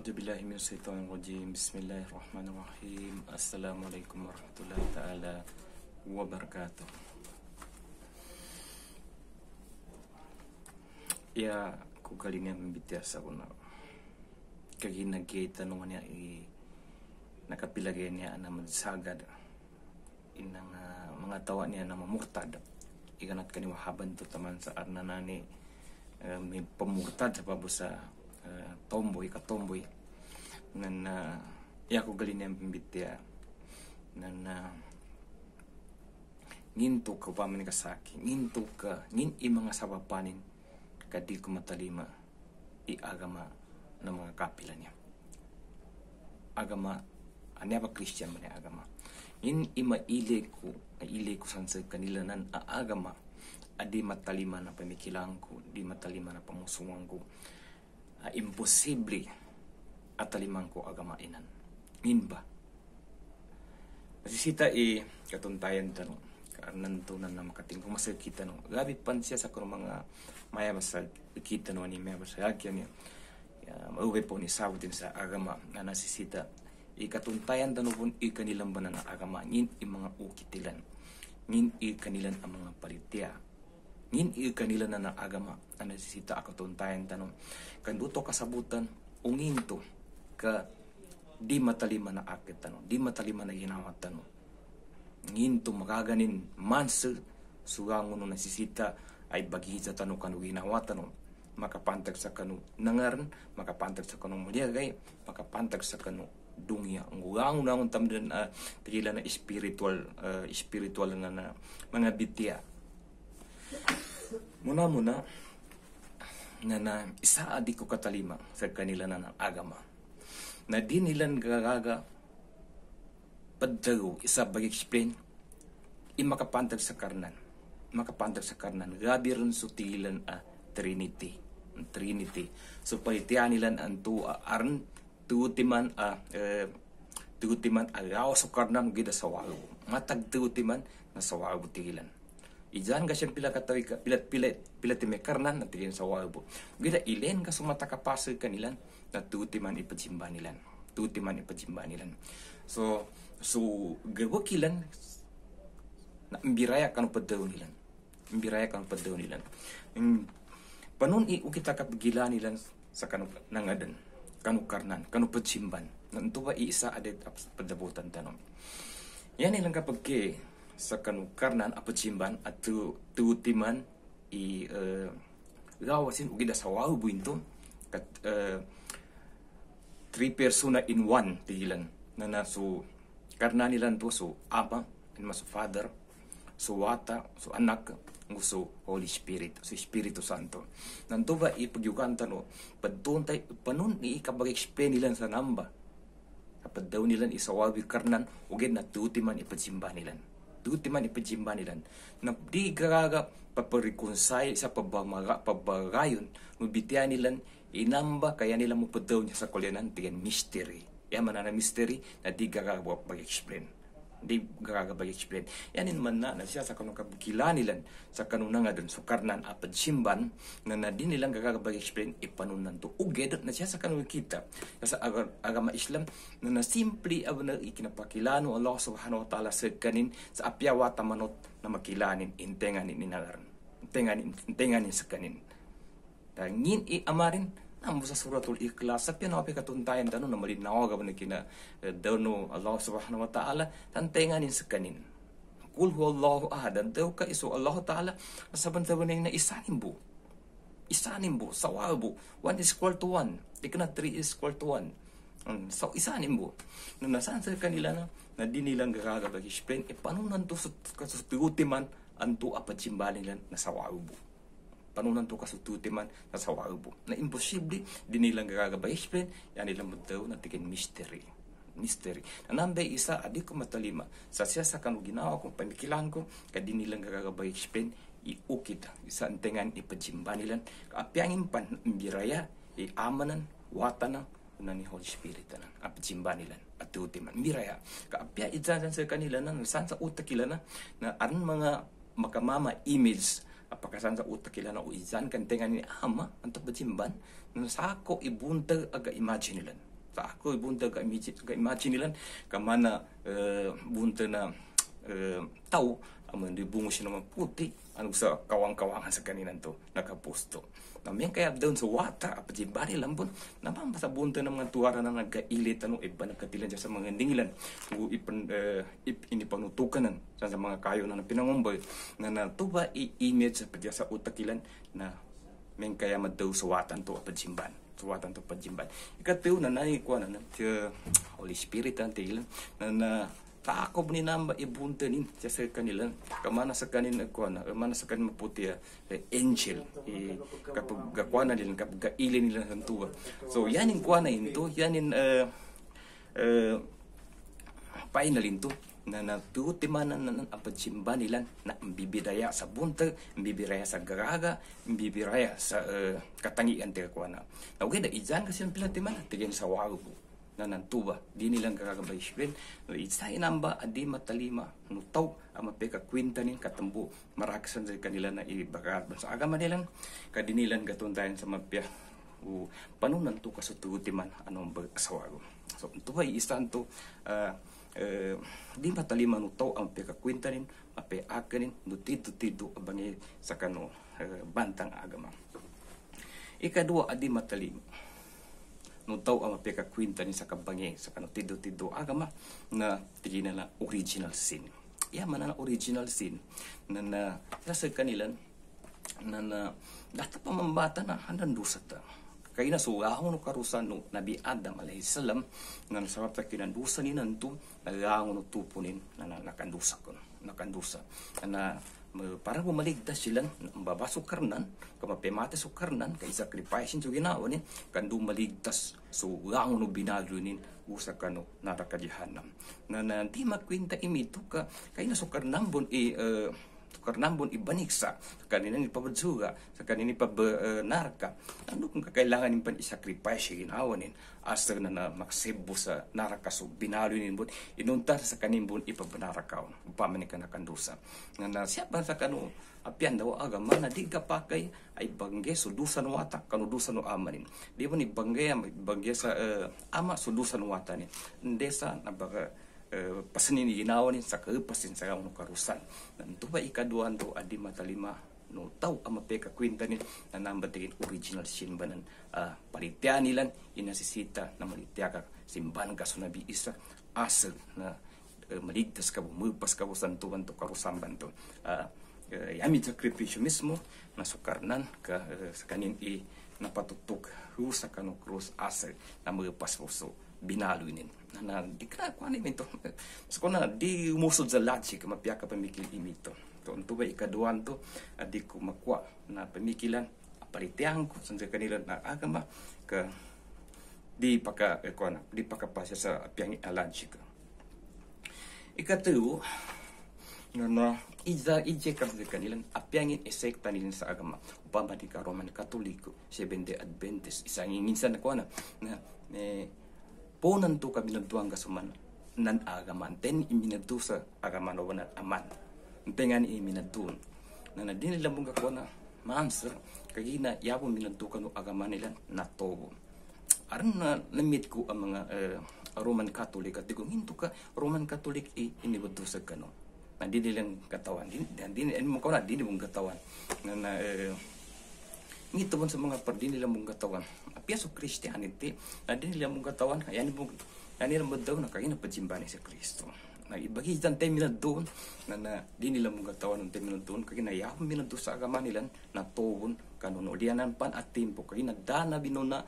A'udzubillahi minasyaitonirrajim. Bismillahirrahmanirrahim. Assalamualaikum warahmatullahi taala wabarakatuh. Ya, ku kali niya mambitiasa ko na kaginagkita nung niya nakapilagay niya na magsagad inang mga tawa niya na mamurtad. Ikanat kaniwahaban to taman sa arnanani may pamurtad sa pabo sa katomboy nan ya ko gali niya pambitya nan nginto ka paman ka saki nginto ka ngin i mga sabapanin kadi ko matalima i agama ng mga kapila niya agama anya ba Christian man agama ngin i maile ko san sa kanila nan agama adi matalima na pamikilang ko di matalima na pamusuang ko imposible at talimang ko agamainan. Ngin ba? Nasisita katuntayan tanong. Kaanan to na makating kung masakita no. Gabi pan siya sa kuno mga maya masag kita no ni maya masag yan. Mauwi po ni sabutin sa agama na nasisita. Katuntayan tanong po kanilang banan na agama. Ngin mga ukitilan. Ngin kanilan ang mga palitya. Ngin kanila na agama na nasisita ako tuntayan tanong kanduto kasabutan unginto ka di matalima na akit tanong di matalima na ginawa tanong nginto magaganin mansa sugango no nasisita ay bagisa tanong kanu ginawa tanong makapantag sa kanu nangaran makapantag sa kanu mulyagay makapantag sa kanu dunya ang ugang na tamdan tigila na spiritual na mga bitya muna na isa adi ko katalima sa kanila na ng agama na di nilan gagaga paddago isa bag-explain makapantag sa karnan gabi rin sutilan Trinity so palitian nilan ang arn tuutiman agaw sa karnan gida sa walo matag tuutiman na sa walo tigilan ijan ka siyang pila may karnan na tigin sa wabo. Gida ilen ka sumata kapasag kanilan na tutiman ipajimba nilan. So gawakilan na imbiraya kanu paddaw nilan. Panon kita kapagila nilan sa kanu nangadan, kanu karnan, kanu pajimban. Nanto ba iisa adet padabutan tanom. Yan ilang kapag sa kanukarnan apachimban at tuutiman gawasin ugida sa wow buinto kat 3 persona in 1 tigilan na naso karna nilan to so ama and so father so wata so anak so Holy Spirit so Espiritu Santo nanto ba ipagyukan tano padtuntay panon ni ikabag-explain nilan sa namba kapag daw nilan isawabi karnan ugid na tuutiman ipachimba nilan ipajimba nilan na di gagaga paparikonsay sa pabagayon mubitian nilan inamba kaya nila mo padaw niya sa kulyanan tigan mystery yaman na mystery na di gagaga pag-explain yanin man na siya sa kanong kabukila nilan sa kanong nga dun so karnan apad simban na di nilang gagaga pag-explain ipanunan to uged na siya sa kanong kita sa agama Islam na simple na ikinapakilano Allah subhanahu wa ta'ala sa kanin sa apyawata manot na makilanin intenganin ninaran intenganin sa kanin ngin amarin amo sa suratul Ikhlas sa pinawapi katuntayan tano na malinaw gaban na kina daw no Allah subhanahu wa ta'ala tantenganin sa kanin kul huwallahu ahad daw ka iso Allah ta'ala saban-saban na isanin bu sawabu 1 is equal to 1 ikna 3 is equal to 1 so isanin bu na nasaan sa kanila na di nilang gagabag explain panunan to sa tiutiman anto apat simbalin na sawabu panunan to kasututiman na sa wabo na imposible di nilang gagabay explain yan nilang madaw na tigin mystery na nambay isa adi ko matalima sa siya sa kanu ginawa kung pamikilang ko kadi nilang gagabay explain iukit isa antengan ipajimba nilan kaapyangin pan imbiraya amanan watanan na ni Holy Spirit na apajimba nilan at tutiman imbiraya kaapya idzadan sa kanila na san sa utak kila na aron mga makamama emails apakasan sa utak kila na uizan kan tengan ni ama anto bajimban na sako ibuntag aga imagine nilan tak ako bunta ka imagine nilan kamana bunta na tao aman di bungo siya naman puti ano sa kawang-kawangan sa kaninan to nakaposto na may kaya doon sa wata apa di bari lambon naman sa bunta ng mga tuwara na nagkailit ano iba nagkatilan sa mga dingilan ini panutukanan sa mga kayo na pinangumbay na natuba i-image sa utakilan na may kaya madaw sa watan to apa jimban suwatan to pajimban ikateo na naikuha na Holy Spirit ang tilan na takob ni namba ibunta nin sa kanila kamana sa kanin kuana kamana sa kanin maputi angel kapag gakuana nila kapag gailin nila ng tuwa so yanin kuana into yanin painalin to na natutimanan na apajimba nila na mbibiraya sa bunta mbibiraya sa garaga mbibiraya sa katangian te kuana na okay da ijan kasi ang pilatiman tigin sa wago na nantuba di nilang kakagabay shwen no isa inamba adi matalima no taw ang mapeka kwenta nin katambo maraksan sa kanila na ibagat sa agama nilang kadinilan gatundayan sa mapya o panunan to kasututiman anong asawago so tuwa isan to di matalima no taw ang mapeka kwenta nin mapeakanin no tido abangi sa kano bantang agama ikadua adi matalima no taw ang mapeka kwenta ni sa kabangi sa kano tido agama na tigina na original sin man na original sin na sa kanilan na data pa mambata na handan dusa ta kay na sugaho no karusan no Nabi Adam alayhi salam na nasarap ta kinandusa ni nanto nagaangon no tupunin na nakandusa na para bumaligtas sila babasok karnan kamapemate so karnan kay sacrifice so ginawa ni kandu maligtas so ang no binalunin usa kano narakadihanam na di makwenta imito ka kay nasukarnan bon karnambon ibaniksa sa kanina ni pabadsuga sa kanina ni narka ano kung kakailangan ni pan isacrifice ginawanin aster na maksebo sa naraka so binalunin bon inunta sa kanimbon ipabanarakaw upamani ka nakandusa na siya ba sa kanu apian daw agama na di kapakay ay bangge so dusa no wata kanu dusa no amanin di ba ni bangge sa ama so dusa no wata ni ndesa na baga pasanin ginawa ni sa kapasin sa mga karusan nanto ba ikaduan to adi matalima no taw ang mapeka kwenta ni na nambatigin original simbanan palitya nilan inasisita na malitya ka simbanan ka sunabi isa asal na maligtas ka bumupas ka santuan to karusamban to yami sakripisyo mismo na sukarnan ka sa kanin napatutok sa kanu krus asal na magupas so binaluinin na di ka kuan imito so na di umusod sa logic mapiyaka pamikil imito to unto ba ikaduan to adi ko makwa na pamikilan aparitiang ko sa kanila na agama ka di pakapasya sa apiyang logic ikatuo no ije ka sa kanila apiyangin esekta nila sa agama upama di ka Roman Katoliko Seventh-day Adventist isang minsan na kuan na ponan to kami nagduang kasuman nan agaman ten iminadu sa agaman o na aman tengan iminadun na din nila mong kako na manswer kagina yapo minadu kanu agaman nila na tobo aron na limit ko ang mga Roman Catholic at kung hinto ka Roman Catholic inibadu sa kanu na din nilang katawan din mo ko na din mong katawan na ngito sa mga pardin nila mong katawan apiaso Christianity na din nila mong katawan yan nila mo daw na kayo na pajimbani sa Kristo na ibagi dyan tayo minadun na din nila mong katawan ng tayo minadun kaya na yahong minadun sa agama nila na tobon kanunulianan pan at timpo kaya na dana binuna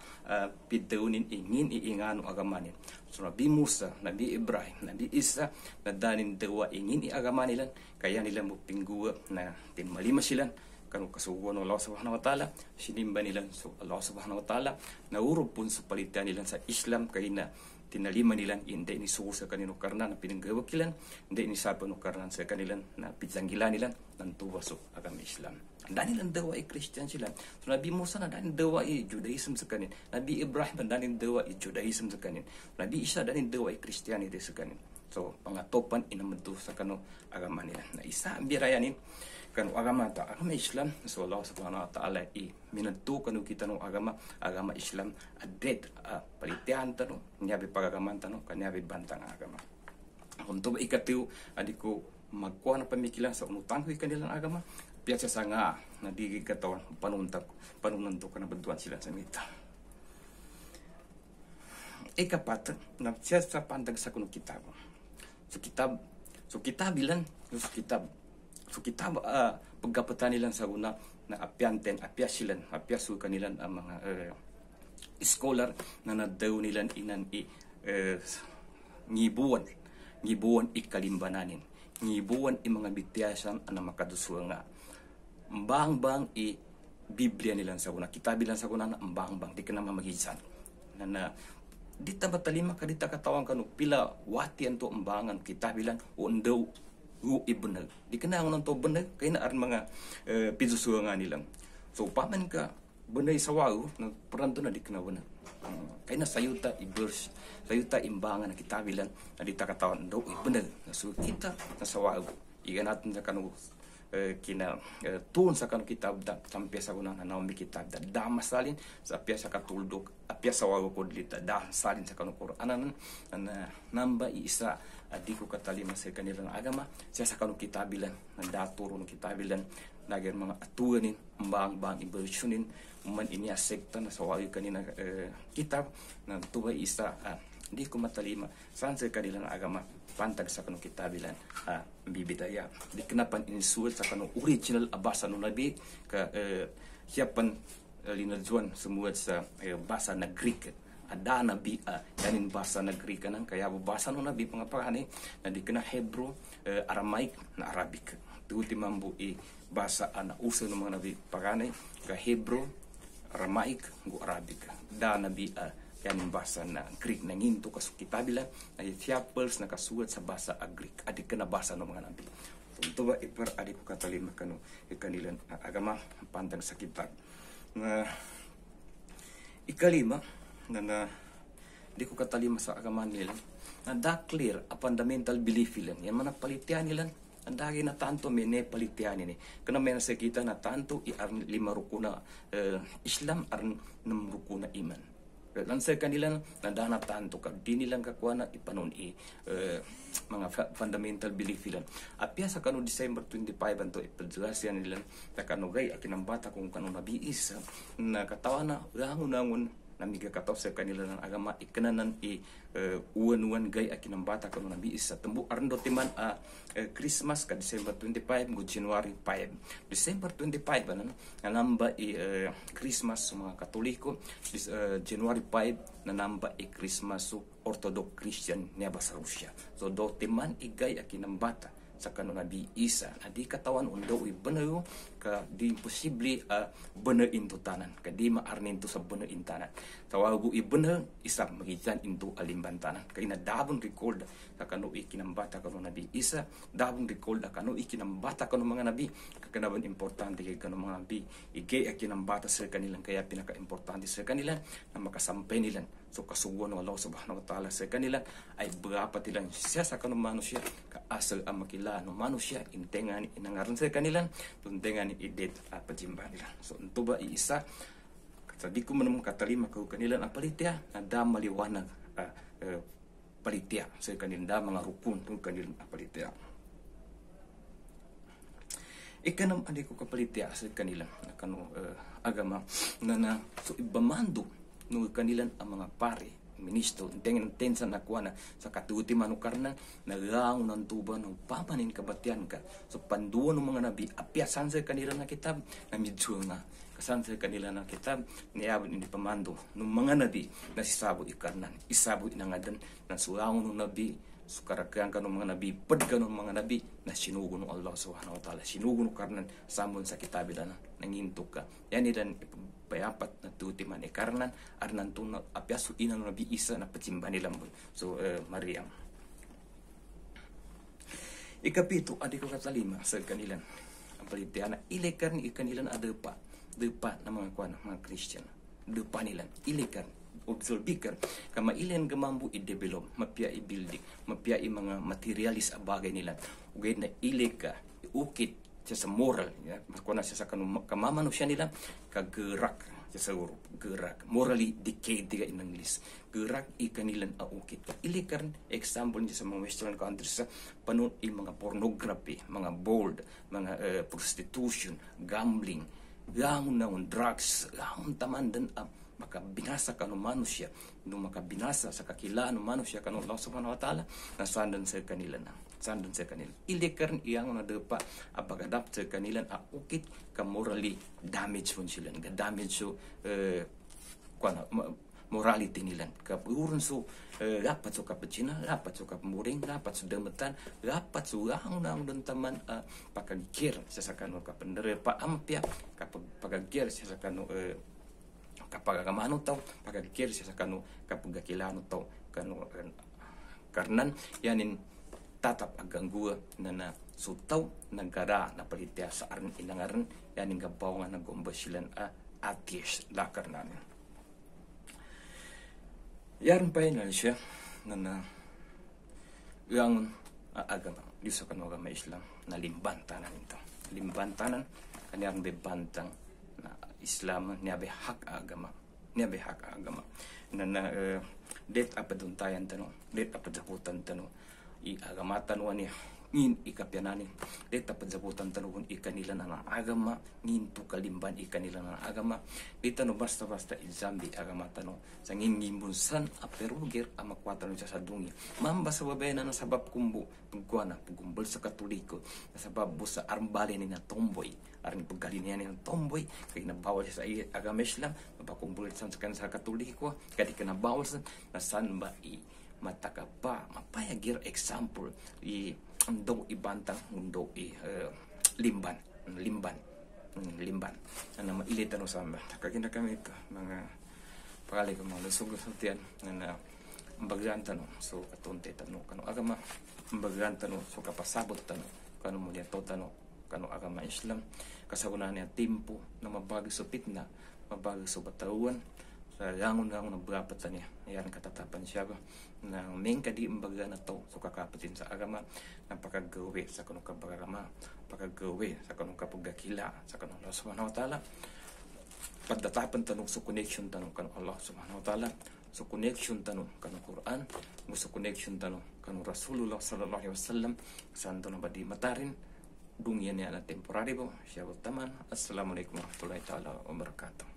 pidaunin ingin iingano agama nila so Nabi Musa, Nabi Ibrahim, Nabi Isa na danin dawa ingin iagama nila kaya nila mo pingguwa na tinmalima sila kanu kasuguan ng Allah subhanahu wa ta'ala sinimba nila so Allah subhanahu wa ta'ala naurog pun sa palitan nila sa Islam kaya na tinalima nila hindi ni sugo sa kanino karnan na pinanggawakilan hindi ni sapa no karnan sa kanilan na pijanggila nila nantuwa so agama Islam dahil nilang dawa ay Christian sila so Nabi Musa na dahil dawa ay Judaism sa kanin Nabi Ibrahim na dahil dawa ay Judaism sa kanin Nabi Isa dahil dawa ay Christianity sa kanin so pangatopan inamanto sa kano agama nila na isa ang birayanin kanu agama Islam, so Allah subhanahu wa ta'ala i minantu kanu kita no agama Islam adet palitian tanu nyabi pagagaman tanu kanyabi bantang agama untuk ikatiu adiko magkuha na pamikilan sa unutang ko kanilang agama piasa sanga na di katawan panununtok ka na bantuan sila sa mita ikapat na siya sa pantag sa kuno kitab so kitabilan so kitab pagkapatan nilang sa una na apyasu kanilang ang mga scholar na nadaw nilang inan ngibuan ikalimbananin ngibuan mga bitiyasan ang makaduswa nga bang Biblia nilang sa una kitabilan sa una na bang di ka na mamagisan na di ta batalima ka di ta katawang kanu pila wati anto ambangan kitabilan o ndaw ibenag di ka na to benag kay na mga pidusuwa nga nilang so paman ka benay sa wao na peranto na di ka na wana kay na sayuta i-verse sayuta imbangan na kitabilan na di ta katawan daw ibenag so kita na sa wao iga natin sa kanu kina tun sa kanu kitab da sampai sa kuna na naumi kitab da damasalin sa apya sa katuldok apya sa wago kodlita da salin sa kanu Qur'anan na namba isa di ko katalima sa kanilang agama siya sa kanu kitabilan na daturo no kitabilan nager mga atuanin bang ibersyonin man inya sekta na sa wago kanina kitab na tuwa isa di ko matalima saan sa kanilang agama pantag sa kanu kitabilan bibidaya di kenapan insulat sa kanu original abasa no nabi ka siapan linadzuan semua sa bahasa na Greek ada nabi yanin bahasa na Greek kanang kaya bahasa no nabi pangapani na di kena Hebrew Aramaic na Arabic tuti mambu bahasa ana usa no mga nabi pagani ka Hebrew Aramaic go Arabic da nabi yan bahasa na Greek na nginto kaso kitabila na Theophiles na kasulat sa bahasa Greek adik ka na basa ng mga nabi so ba ipar adik ko katalima kanu ikanilan agama pantang sa kitab na ikalima na di ko katalima sa agama nila na da clear a fundamental belief ilan yan man palitian ilan ang dagi na tanto mene palitian ini kana men sa kita na tanto i arn 5 rukuna Islam arn 6 rukuna iman dan sa kanila nadana tanto ka di nilang kakuha na ipanon mga fundamental belief ilan apya sa kanu December 25 anto ipadjelasan nila na kanugay akinambata kung kanu nabiis na katawa na rangun namiga kataw sa kanila ng agama ikananan uwan gay akinambata kanu nabiis sa tembu arndo timan Christmas ka December 25 go January 5 December 25 ano namba Christmas sa mga Katoliko January 5 namba Christmas sa Orthodox Christian niya sa Russia so do timan igay akinambata sa kanu nabi Isa na di katawan undo bener ka di imposible bener into tanan ka di maarnin to sa bener intanan tawago bener isa magitan into alimbantanan kay na dabon record sa kanu ikinambata kanu nabi Isa dabon record kanu ikinambata kanu mga nabi kakanaban importante kay kanu mga nabi igay akinambata sa kanilang kaya pinaka importante sa kanila na makasampay nila so kasugon ng Allah subhanahu wa ta'ala sa kanila ay berapa tilang siya sa kanu manusia ka asal ang makila no manusia intengan inangaran sa kanila tuntengan idet pajimba nila so ito ba iisa sabi ko man katalima ko kanila ang palitya na da maliwanag palitya sa kanila da mga rukun tong kanila palitya ikanam andi ko kapalitya sa kanila kanu agama na so ibamando no kanilan ang mga pare ministro tensa na kuana sa katuti manukarna nagang ng tuba ng papanin kabatian ka so panduan ng mga nabi apyasan sa kanila na kitab na medyo nga kasan sa kanila na kitab niyabon ini pamando ng mga nabi na sisabo ikarnan isabo inangadan na sulangon ng nabi sukarakan ka ng mga nabi padga ng mga nabi na sinugo ng Allah subhanahu wa ta'ala sinugo ng karnan sambon sa kitabilan nanginto ka yan ilan payapat na tuti man karnan arnan tun apyasu ina no nabi Isa na pacimba nilang so Mariam ikapito adi ko katalima sa kanilan ang palitiana ilekan ikanilan adepa na mga kuan mga Christian depa nilan ilekan obserbikan kama ilen gamambu i-develop mapia i-building mapia i mga materialis a bagay nila ugay na ileka ukit sa moral ya makuna siya sa kanong kamamanusya nila kagerak sa Europe gerak morally decayed diga in English gerak ikanilan aukit ilikan example niya sa mga western countries sa panon mga pornography mga bold mga prostitution gambling gangon na drugs gangon tamandan makabinasa kanu manusia no makabinasa sa kakilaan ng manusia kanu Allah subhanahu wa ta'ala na sandan sa kanila ilikan iyang na depa apagadap sa kanila ukit ka morally damage pun sila ga damage so morality nila ka urun so dapat so kapacina dapat so kamuring dapat so demetan dapat so ang dan taman pakagkir sa kanu kapendere pa ampya kapag pagagkir sa kanu kapag kamano taw pagagkir sa kanu kapag kilano taw kanu karnan yanin tatap aganggua na sutaw nagkara na palitya sa aran inangaran yanin gabaw nga nagombasilan atis lakar namin yaran pa yun siya na yung agama sa kanu agama Islam na limbantanan ito limbantanan kanyaran bebantang na Islam niya hak agama na det apa duntayan tanong det apa japutan tanong i agamatan wani ngin ikapyanani det apa japutan tanong ikanila na agama ngin tu kalimban ikanila na agama itano basta exambi agama tanong sa ngin ngimbunsan aperugir amakwatan sa sadungi mamba sa babena na sabab kumbu pagkuana pagumbal sa katoliko na sabab busa armbali ni na tomboy aring pagkalinian ng tomboy kay nabawal sa agama Islam mapakumbul sa katoliko kadi kanabawal sa nasan ba mataka pa mapayagir example ando ibantang mundo limban na mailitan no samba kagina kami ito mga pagali ko mga lusog sa tiyan na mbagyan tanong so katunte tanong kanu agama mbagyan tanong so kapasabot tanong kanu mo niya to tanong kanu agama Islam kasaguna niya tempo na mabagi sa pitna mabagi sa batawan sa yangon na brapat sa niya yan katatapan siya na main kadi imbaga na to so kakapatin sa agama na pakagawi sa kanong kabagama pakagawi sa kanong kapagakila sa kanong Allah subhanahu wa ta'ala pagdatapan tanong sa connection tanong kanong Allah subhanahu wa ta'ala so connection tanong kanong Quran so connection tanong kanong Rasulullah sallallahu alaihi wasallam santo na badi matarin dungian niya na temporary po siya taman. Assalamualaikum warahmatullahi ta'ala wabarakatuh.